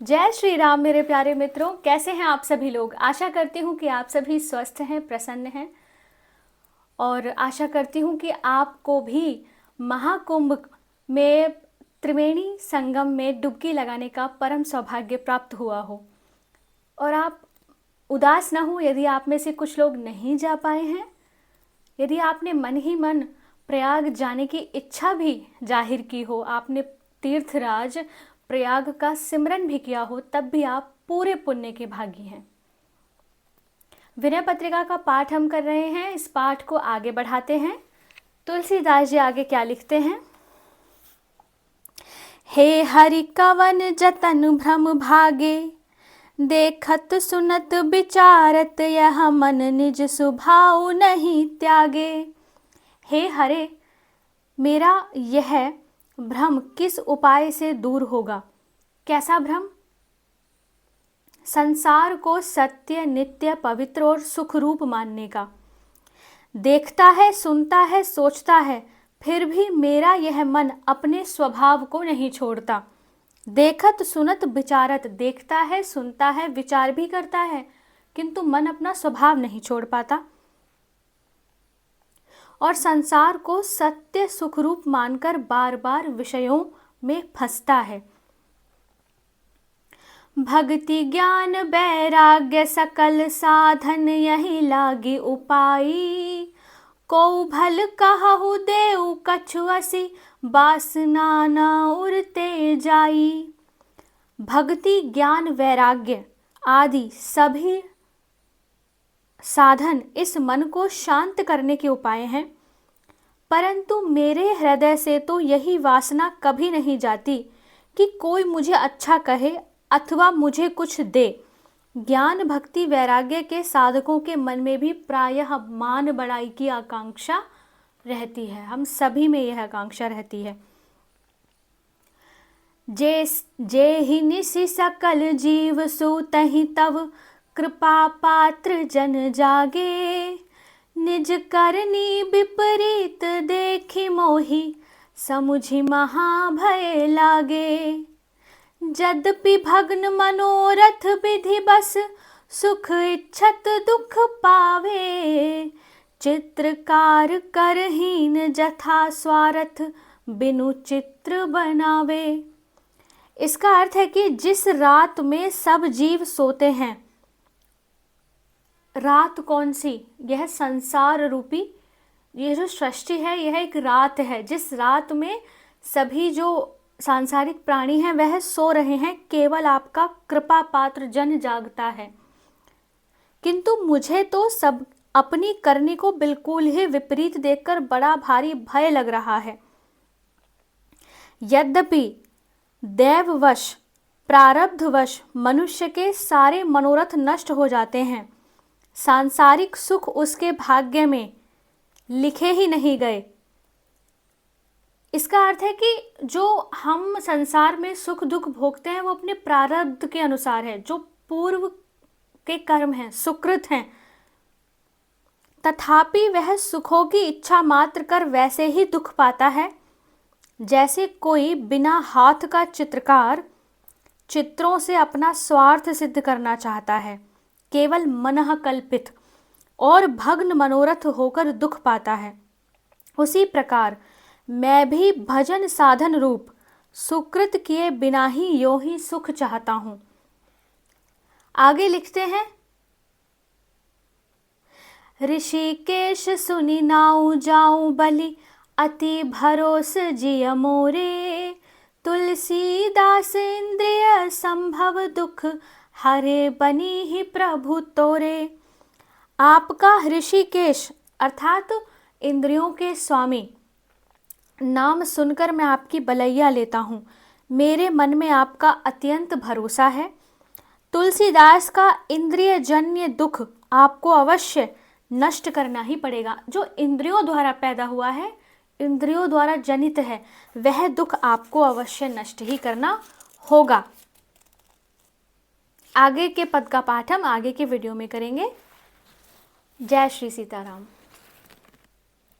जय श्री राम मेरे प्यारे मित्रों, कैसे हैं आप सभी लोग। आशा करती हूँ कि आप सभी स्वस्थ हैं, प्रसन्न हैं और आशा करती हूँ कि आपको भी महाकुंभ में त्रिवेणी संगम में डुबकी लगाने का परम सौभाग्य प्राप्त हुआ हो और आप उदास न हो यदि आप में से कुछ लोग नहीं जा पाए हैं। यदि आपने मन ही मन प्रयाग जाने की इच्छा भी जाहिर की हो, आपने तीर्थराज प्रयाग का सिमरन भी किया हो, तब भी आप पूरे पुण्य के भागी हैं। विनय पत्रिका का पाठ हम कर रहे हैं। इस पाठ को आगे बढ़ाते हैं। तुलसीदास जी आगे क्या लिखते हैं। हे हरि कवन जतन भ्रम भागे, देखत सुनत विचारत यह मन निज स्वभाव नहीं त्यागे। हे हरे, मेरा यह भ्रम किस उपाय से दूर होगा। कैसा भ्रम? संसार को सत्य, नित्य, पवित्र और सुख रूप मानने का। देखता है, सुनता है, सोचता है, फिर भी मेरा यह मन अपने स्वभाव को नहीं छोड़ता। देखत सुनत विचारत, देखता है, सुनता है, विचार भी करता है, किंतु मन अपना स्वभाव नहीं छोड़ पाता और संसार को सत्य सुख रूप मानकर बार बार विषयों में फंसता है। भक्ति ज्ञान वैराग्य सकल साधन यही लागी उपाई, को भल कहु देउ कछु असी वासना न उरते जाई। भक्ति ज्ञान वैराग्य आदि सभी साधन इस मन को शांत करने के उपाय हैं, परंतु मेरे हृदय से तो यही वासना कभी नहीं जाती कि कोई मुझे अच्छा कहे अथवा मुझे कुछ दे। ज्ञान भक्ति वैराग्य के साधकों के मन में भी प्रायः मान बढ़ाई की आकांक्षा रहती है। हम सभी में यह आकांक्षा रहती है। जे ही निसि सकल जीव सु तहि तव कृपा पात्र जन जागे। निज करनी विपरीत देखी मोहि समुझि महाभय लागे। यद्यपि भग्न मनोरथ विधि बस सुख इच्छत दुख पावे। चित्रकार करहीन जथा स्वार्थ बिनु चित्र बनावे। इसका अर्थ है कि जिस रात में सब जीव सोते हैं, रात कौन सी? यह संसार रूपी यह जो सृष्टि है, यह एक रात है। जिस रात में सभी जो सांसारिक प्राणी हैं वह सो रहे हैं, केवल आपका कृपा पात्र जन जागता है। किंतु मुझे तो सब अपनी करनी को बिल्कुल ही विपरीत देखकर बड़ा भारी भय लग रहा है। यद्यपि दैववश प्रारब्धवश मनुष्य के सारे मनोरथ नष्ट हो जाते हैं, सांसारिक सुख उसके भाग्य में लिखे ही नहीं गए। इसका अर्थ है कि जो हम संसार में सुख दुख भोगते हैं वो अपने प्रारब्ध के अनुसार है, जो पूर्व के कर्म हैं, सुकृत हैं। तथापि वह सुखों की इच्छा मात्र कर वैसे ही दुख पाता है जैसे कोई बिना हाथ का चित्रकार चित्रों से अपना स्वार्थ सिद्ध करना चाहता है, केवल मनः कल्पित और भग्न मनोरथ होकर दुख पाता है। उसी प्रकार मैं भी भजन साधन रूप सुकृत किए बिना ही यों ही सुख चाहता हूं। आगे लिखते हैं। ऋषिकेश सुनि नाउ जाऊं बलि अति भरोस जिय मोरे। तुलसीदास इंद्रिय संभव दुख हरे बनी ही प्रभु तोरे। आपका ऋषिकेश अर्थात इंद्रियों के स्वामी नाम सुनकर मैं आपकी बलैया लेता हूँ। मेरे मन में आपका अत्यंत भरोसा है। तुलसीदास का इंद्रिय जन्य दुख आपको अवश्य नष्ट करना ही पड़ेगा। जो इंद्रियों द्वारा पैदा हुआ है, इंद्रियों द्वारा जनित है, वह दुख आपको अवश्य नष्ट ही करना होगा। आगे के पद का पाठ हम आगे के वीडियो में करेंगे। जय श्री सीताराम।